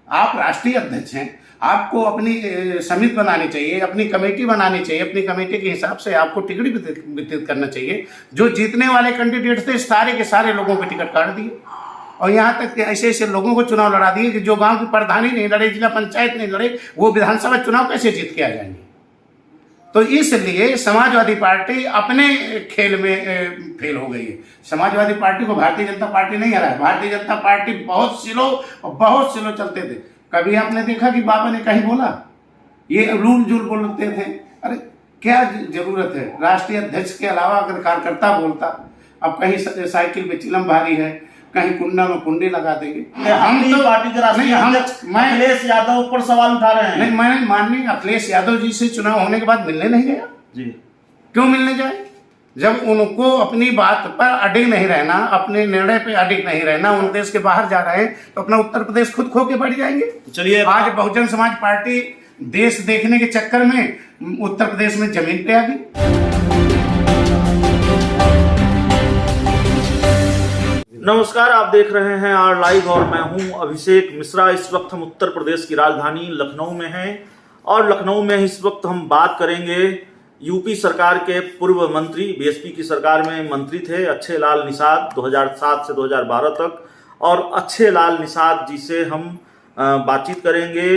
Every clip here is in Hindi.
आप राष्ट्रीय अध्यक्ष हैं, आपको अपनी समिति बनानी चाहिए, अपनी कमेटी बनानी चाहिए, अपनी कमेटी के हिसाब से आपको टिकट वितरित करना चाहिए। जो जीतने वाले कैंडिडेट थे सारे के सारे लोगों को टिकट काट दिए, और यहाँ तक कि ऐसे ऐसे लोगों को चुनाव लड़ा दिए कि जो गांव की प्रधानी नहीं लड़े, जिला पंचायत नहीं लड़े, वो विधानसभा चुनाव कैसे जीत के आ जाएंगे। तो इसलिए समाजवादी पार्टी अपने खेल में फेल हो गई है। समाजवादी पार्टी को भारतीय जनता पार्टी नहीं हरा है। भारतीय जनता पार्टी बहुत स्लो चलते थे। कभी आपने देखा कि बाबा ने कहीं बोला ये रूल जुल बोलते थे? अरे क्या जरूरत है? राष्ट्रीय अध्यक्ष के अलावा अगर कार्यकर्ता बोलता, अब कहीं साइकिल पे चिलम भारी है, कहीं कुंडा में कुंडी लगा देंगे। हम तो पार्टी के राष्ट्रीय अध्यक्ष अखिलेश यादव पर सवाल उठा रहे हैं। नहीं, मैं माननीय अखिलेश यादव जी से चुनाव होने के बाद मिलने नहीं गया जी। क्यों मिलने जाए? जब उनको अपनी बात पर अडिग नहीं रहना, अपने निर्णय पे अडिग नहीं रहना, उन देश के बाहर जा रहे हैं तो अपना उत्तर प्रदेश खुद खो के बढ़ जाएंगे। चलिए, आज बहुजन समाज पार्टी देश देखने के चक्कर में उत्तर प्रदेश में जमीन पे आ गई। नमस्कार, आप देख रहे हैं आर लाइव और मैं हूं अभिषेक मिश्रा। इस वक्त हम उत्तर प्रदेश की राजधानी लखनऊ में हैं और लखनऊ में इस वक्त हम बात करेंगे यूपी सरकार के पूर्व मंत्री, बीएसपी की सरकार में मंत्री थे अच्छे लाल निषाद 2007 से 2012 तक, और अच्छे लाल निषाद जी से हम बातचीत करेंगे।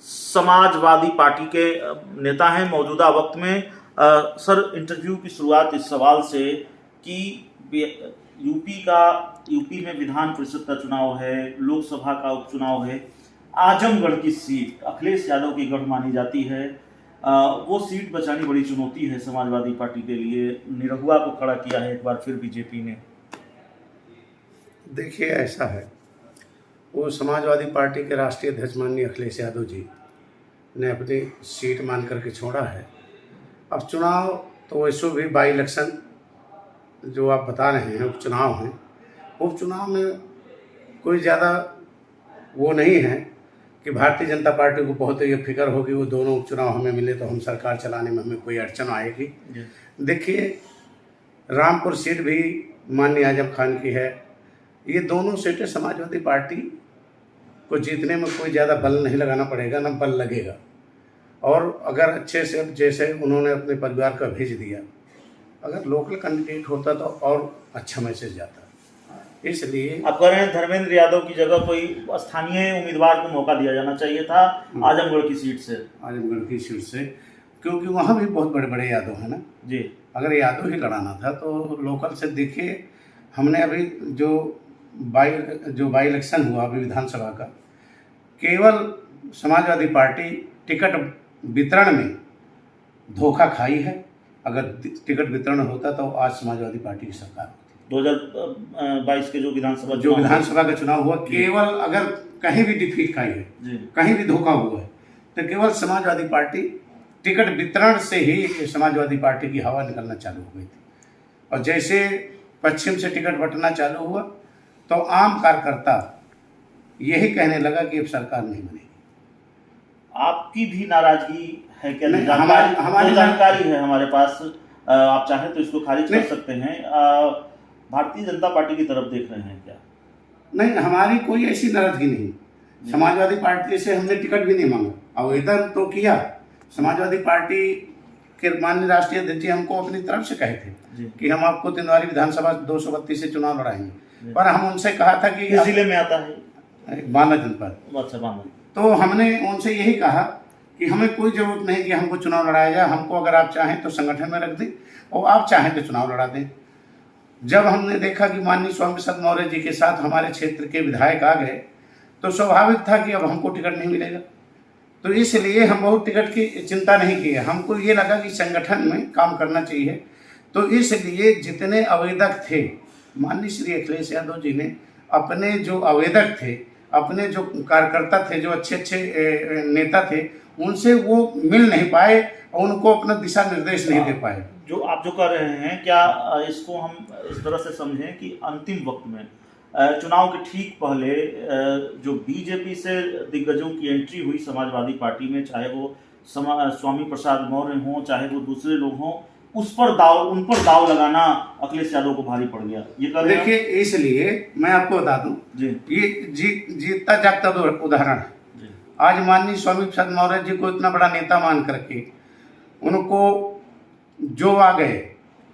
समाजवादी पार्टी के नेता हैं मौजूदा वक्त में। सर, इंटरव्यू की शुरुआत इस सवाल से कि यूपी में विधान परिषद का चुनाव है, लोकसभा का उपचुनाव है, आजमगढ़ की सीट अखिलेश यादव की गढ़ मानी जाती है। वो सीट बचानी बड़ी चुनौती है समाजवादी पार्टी के लिए। निरहुआ को खड़ा किया है एक बार फिर बीजेपी ने। देखिए, ऐसा है, वो समाजवादी पार्टी के राष्ट्रीय अध्यक्ष माननीय अखिलेश यादव जी ने अपनी सीट मान करके छोड़ा है। अब चुनाव तो वैसे भी बाई इलेक्शन जो आप बता रहे हैं उपचुनाव हैं, उपचुनाव में कोई ज़्यादा वो नहीं है कि भारतीय जनता पार्टी को बहुत ये फिक्र होगी वो दोनों उपचुनाव हमें मिले तो हम सरकार चलाने में हमें कोई अड़चन आएगी। देखिए, रामपुर सीट भी माननीय आजम खान की है। ये दोनों सीटें समाजवादी पार्टी को जीतने में कोई ज़्यादा बल नहीं लगाना पड़ेगा, ना बल लगेगा। और अगर अच्छे से जैसे उन्होंने अपने परिवार का भेज दिया, अगर लोकल कैंडिडेट होता तो और अच्छा मैसेज जाता। इसलिए आप कह रहे हैं धर्मेंद्र यादव की जगह कोई स्थानीय उम्मीदवार को मौका दिया जाना चाहिए था आजमगढ़ की सीट से। आजमगढ़ की सीट से, क्योंकि वहाँ भी बहुत बड़े बड़े यादव हैं ना जी। अगर यादव ही लड़ाना था तो लोकल से देखिए, हमने अभी जो बाई इलेक्शन हुआ अभी विधानसभा का, केवल समाजवादी पार्टी टिकट वितरण में धोखा खाई है। अगर टिकट वितरण होता तो आज समाजवादी पार्टी की सरकार होती। 2022 के जो विधानसभा का चुनाव हुआ, केवल अगर कहीं भी डिफीट खाई है, कहीं भी धोखा हुआ है, तो केवल समाजवादी पार्टी टिकट वितरण से ही समाजवादी पार्टी की हवा निकलना चालू हो गई थी। और जैसे पश्चिम से टिकट बंटना चालू हुआ तो आम कार्यकर्ता यही कहने लगा कि अब सरकार नहीं बनेगी। आपकी भी नाराजगी है क्या? हमारी जानकारी है हमारे पास, आप चाहें तो इसको खारिज कर सकते हैं। भारतीय जनता पार्टी की तरफ देख रहे हैं क्या? नहीं, हमारी कोई ऐसी नाराजगी नहीं। समाजवादी पार्टी से हमने टिकट भी नहीं मांगा, आवेदन तो किया। समाजवादी पार्टी के माननीय राष्ट्रीय अध्यक्ष जी हमको अपनी तरफ से कहे थे कि हम आपको तिंदवारी विधानसभा 232 से चुनाव लड़ाएंगे, पर हम उनसे कहा था कि किस जिले में आता है? बांदा जनपद। अच्छा, बांदा। तो हमने उनसे यही कहा कि हमें कोई ज़रूरत नहीं कि हमको चुनाव लड़ाया जाए, हमको अगर आप चाहें तो संगठन में रख दें और आप चाहें तो चुनाव लड़ा दें। जब हमने देखा कि माननीय स्वामी प्रसाद मौर्य जी के साथ हमारे क्षेत्र के विधायक आ गए तो स्वाभाविक था कि अब हमको टिकट नहीं मिलेगा। तो इसलिए हम बहुत टिकट की चिंता नहीं की। हमको ये लगा कि संगठन में काम करना चाहिए। तो इसलिए जितने आवेदक थे, माननीय श्री अखिलेश यादव जी ने अपने जो आवेदक थे, अपने जो कार्यकर्ता थे, जो अच्छे अच्छे नेता थे, उनसे वो मिल नहीं पाए और उनको अपना दिशा निर्देश नहीं दे पाए। जो आप जो कर रहे हैं, क्या इसको हम इस तरह से समझें कि अंतिम वक्त में चुनाव के ठीक पहले जो बीजेपी से दिग्गजों की एंट्री हुई समाजवादी पार्टी में, चाहे वो स्वामी प्रसाद मौर्य हों, चाहे वो दूसरे लोग हों, उन पर दाव लगाना अखिलेश यादव को भारी पड़ गया? ये कर देखिए, इसलिए मैं आपको बता दूं, ये जीतता जागता उदाहरण है आज माननीय स्वामी प्रसाद मौर्य जी को इतना बड़ा नेता मान करके उनको जो आ गए,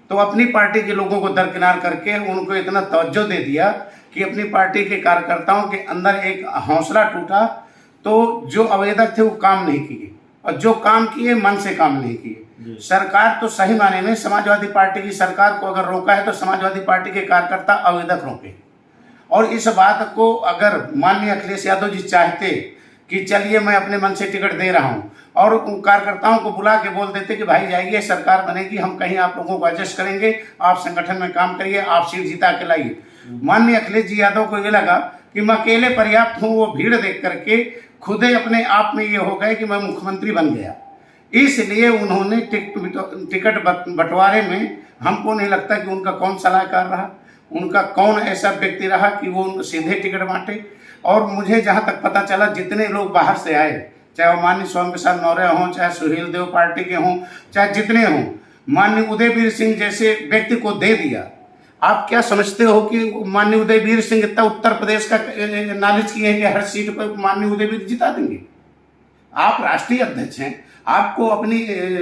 तो अपनी पार्टी के लोगों को दरकिनार करके उनको इतना तवज्जो दे दिया कि अपनी पार्टी के कार्यकर्ताओं के अंदर एक हौसला टूटा। तो जो आवेदक थे वो काम नहीं किए, और जो काम किए मन से काम नहीं किए। सरकार तो सही माने में समाजवादी पार्टी की सरकार को अगर रोका है तो समाजवादी पार्टी के कार्यकर्ता आवेदक रोके। और इस बात को अगर माननीय अखिलेश यादव जी चाहते कि चलिए मैं अपने मन से टिकट दे रहा हूँ, और उन कार्यकर्ताओं को बुला के बोल देते कि भाई जाइए, सरकार बनेगी, हम कहीं आप लोगों को एडजस्ट करेंगे, आप संगठन में काम करिए, आप सीट जीता के लाइए। माननीय अखिलेश जी यादव को ये लगा कि मैं अकेले पर्याप्त हूँ, वो भीड़ देख करके खुद ही अपने आप में ये हो गए कि मैं मुख्यमंत्री बन गया। इसलिए उन्होंने टिकट बंटवारे में हमको नहीं लगता कि उनका कौन सलाहकार रहा, उनका कौन ऐसा व्यक्ति रहा कि वो सीधे टिकट बांटे। और मुझे जहाँ तक पता चला, जितने लोग बाहर से आए, चाहे वो माननीय स्वामी प्रसाद मौर्य हों, चाहे सुहेल देव पार्टी के हों, चाहे जितने हों, माननीय उदयवीर सिंह जैसे व्यक्ति को दे दिया। आप क्या समझते हो कि माननीय उदयवीर सिंह इतना उत्तर प्रदेश का नॉलेज किए हैं कि हर सीट पर माननीय उदयवीर जिता देंगे? आप राष्ट्रीय अध्यक्ष हैं, आपको अपनी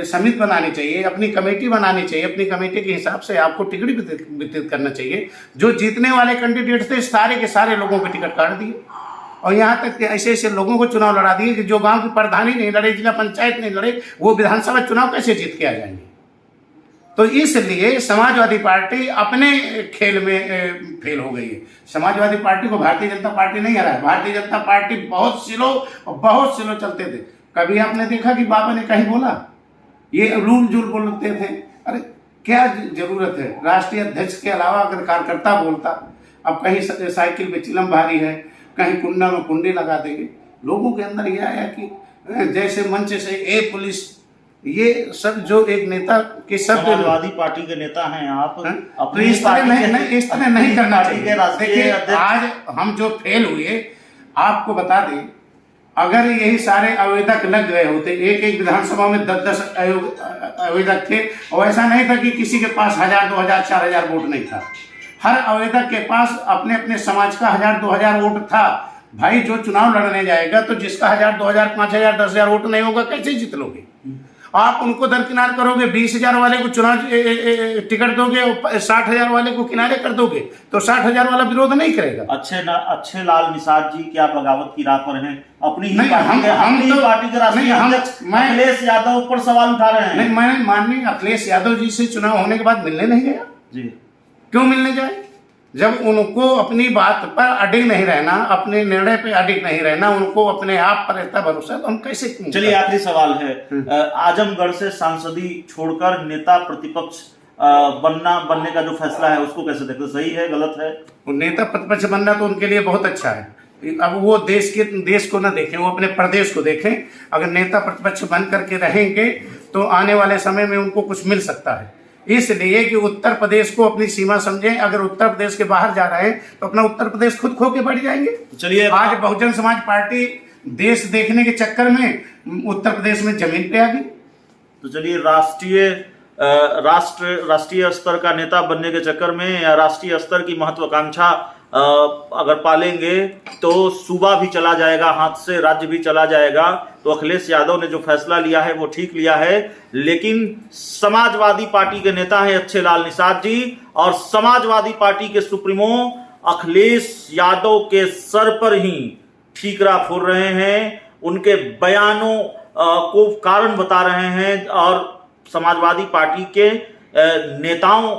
समिति बनानी चाहिए, अपनी कमेटी बनानी चाहिए, अपनी कमेटी के हिसाब से आपको टिकट वितरित करना चाहिए। जो जीतने वाले कैंडिडेट थे सारे के सारे लोगों को टिकट काट दिए, और यहाँ तक कि ऐसे ऐसे लोगों को चुनाव लड़ा दिए कि जो गांव की प्रधानी नहीं लड़े, जिला पंचायत नहीं लड़े, वो विधानसभा चुनाव कैसे जीत के आ जाएंगे? तो इसलिए समाजवादी पार्टी अपने खेल में फेल हो गई है। समाजवादी पार्टी को भारतीय जनता पार्टी नहीं हरा है। भारतीय जनता पार्टी बहुत स्लो चलते थे। कभी आपने देखा कि बाबा ने कहीं बोला? ये रूल जुल बोलते थे। अरे क्या जरूरत है? राष्ट्रीय अध्यक्ष के अलावा अगर कार्यकर्ता बोलता, अब कहीं साइकिल पे चिलम भारी है, कहीं कुंडा में कुंडी लगा देंगे। लोगों के अंदर यह आया कि जैसे मंच से ए पुलिस, ये सब जो एक नेता के सब समाजवादी पार्टी के नेता हैं आप, तो इस तरह नहीं करना चाहिए। देखिए आज हम जो फेल हुए, आपको बता दें, अगर यही सारे आवेदक लग गए होते, एक एक विधानसभा में 10-10 आवेदक थे, और ऐसा नहीं था कि किसी के पास 1000, 2000, 4000 वोट नहीं था। हर आवेदक के पास अपने अपने समाज का 1000-2000 वोट था। भाई जो चुनाव लड़ने जाएगा तो जिसका 1000, 2000, 5000, 10,000 वोट नहीं होगा, कैसे जीत लोगे? आप उनको दरकिनार करोगे, 20,000 वाले को चुनाव टिकट दोगे, 60,000 वाले को किनारे कर दोगे, तो 60,000 वाला विरोध नहीं करेगा। अच्छे लाल निषाद जी क्या बगावत की राह पर हैं? अपनी ही पार्टी के राष्ट्रीय अध्यक्ष अखिलेश यादव पर सवाल उठा रहे हैं। नहीं, मैं माननीय अखिलेश यादव जी से चुनाव होने के बाद मिलने नहीं गया जी। क्यों मिलने जाए? जब उनको अपनी बात पर अडिग नहीं रहना, अपने निर्णय पे अडिग नहीं रहना, उनको अपने आप पर रहता भरोसा, तो हम कैसे? चलिए आखिरी सवाल है, आजमगढ़ से सांसदी छोड़कर नेता प्रतिपक्ष बनने का जो फैसला है उसको कैसे देखते? सही है, गलत है? नेता प्रतिपक्ष बनना तो उनके लिए बहुत अच्छा है। अब वो देश को न देखें, वो अपने प्रदेश को देखें। अगर नेता प्रतिपक्ष बन करके रहेंगे तो आने वाले समय में उनको कुछ मिल सकता है। इसलिए कि उत्तर प्रदेश को अपनी सीमा समझें। अगर उत्तर प्रदेश के बाहर जा रहे हैं तो अपना उत्तर प्रदेश खुद खो के बढ़ जाएंगे। चलिए, आज बहुजन समाज पार्टी देश देखने के चक्कर में उत्तर प्रदेश में जमीन पे आ गई। तो चलिए, राष्ट्रीय स्तर का नेता बनने के चक्कर में या राष्ट्रीय स्तर की महत्वाकांक्षा अगर पालेंगे तो सूबा भी चला जाएगा हाथ से, राज्य भी चला जाएगा। तो अखिलेश यादव ने जो फैसला लिया है वो ठीक लिया है, लेकिन समाजवादी पार्टी के नेता हैं अच्छे लाल निषाद जी, और समाजवादी पार्टी के सुप्रीमो अखिलेश यादव के सर पर ही ठीकरा फोड़ रहे हैं, उनके बयानों को कारण बता रहे हैं, और समाजवादी पार्टी के नेताओं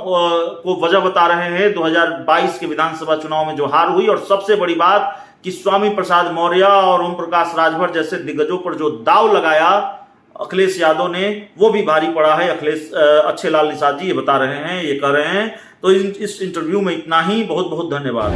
को वजह बता रहे हैं 2022 के विधानसभा चुनाव में जो हार हुई। और सबसे बड़ी बात कि स्वामी प्रसाद मौर्य और ओम प्रकाश राजभर जैसे दिग्गजों पर जो दाव लगाया अखिलेश यादव ने, वो भी भारी पड़ा है। अच्छे लाल निषाद जी ये बता रहे हैं, ये कह रहे हैं। तो इस इंटरव्यू में इतना ही। बहुत बहुत धन्यवाद।